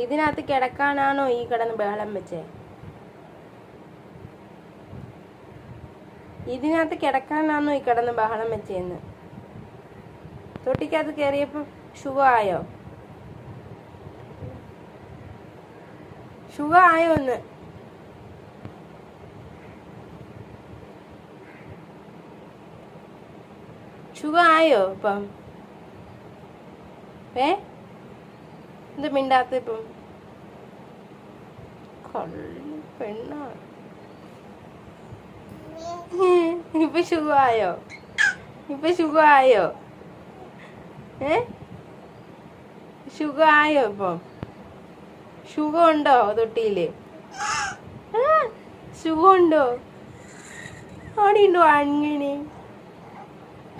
ഇതിനകത്ത് കിടക്കാനാണോ ഈ കിടന്ന് ബഹളം വെച്ചേ? ഇതിനകത്ത് കിടക്കാനാണോ ഈ കിടന്ന് ബഹളം വെച്ചേന്ന്? തൊട്ടിക്കകത്ത് കയറിയപ്പോൾ സുഖമായോ? സുഖമായോ ഒന്ന്? സുഖമായോ ഇപ്പം? എന്ത് മിണ്ടാത്ത ഇപ്പം? പെണ്ണ ഇപ്പൊ സുഖമായോ? ഇപ്പൊ സുഖമായോ? സുഖമായോ ഇപ്പം? സുഖമുണ്ടോ തൊട്ടിയില്? സുഖമുണ്ടോ? അവിടെയുണ്ടോ അങ്ങനെ?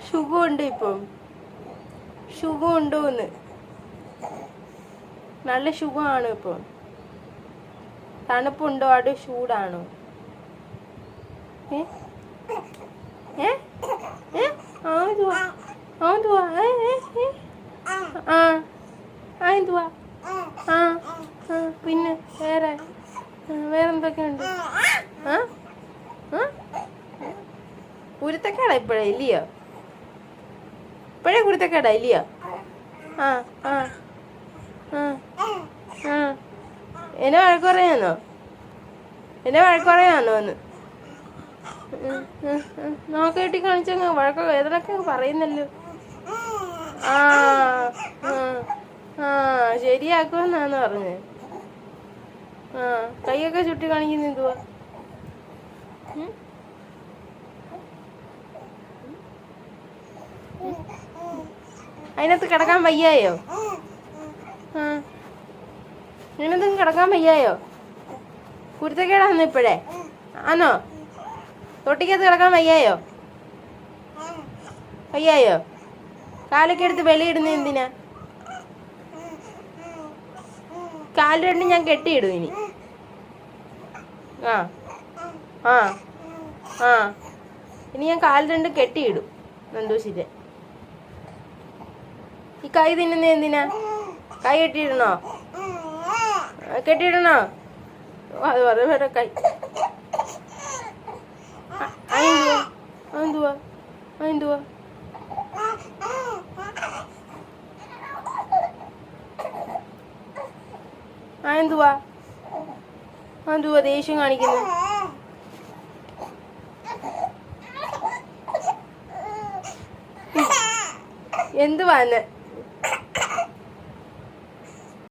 സുഖമുണ്ടോ ഇപ്പം? സുഖമുണ്ടോന്ന്? നല്ല സുഖമാണോ ഇപ്പം? തണുപ്പുണ്ടോ? അവിടെ ചൂടാണോ? പിന്നെ വേറെന്തൊക്കെയുണ്ട്? കുരുത്തക്കേടാ ഇപ്പഴേ ഇല്ലയോ? ഇപ്പഴേ കുരുത്തക്കേടാ ഇല്ലയോ? എന്നെ വഴക്ക് പറയാന്നോ? എന്നെ വഴക്ക് പറയാന്നോ ഒന്ന്? നോക്കി കാണിച്ചങ്ങ് വഴക്കൊക്കെ ഏതൊക്കെ പറയുന്നല്ലോ. ശരിയാക്കുമെന്നാന്ന് പറഞ്ഞേ. കൈയൊക്കെ ചുട്ടി കാണിക്കുന്ന എന്തുവാ? അതിനകത്ത് കിടക്കാൻ വയ്യായോ? ഇതിനകത്ത് കിടക്കാൻ വയ്യായോ? കുരുത്തക്കേടാന്ന് ഇപ്പഴേ ആണോ? തൊട്ടിക്കകത്ത് കിടക്കാൻ വയ്യായോ? വയ്യായോ? കാലൊക്കെ എടുത്ത് വെളിയിടുന്ന എന്തിനാ? കാല് രണ്ടും ഞാൻ കെട്ടിയിടും ഇനി. ഇനി ഞാൻ കാല് രണ്ടും കെട്ടിയിടും. നന്ദൂശിന്റെ ഈ കൈ തിന്നുന്ന എന്തിനാ? കൈ കെട്ടിയിടണോ? കെട്ടിയിടണോ? അത് പറഞ്ഞ കൈ എന്തുവാ? എന്തുവാ ദേഷ്യം കാണിക്കുന്നത്? എന്തുവാന്ന്?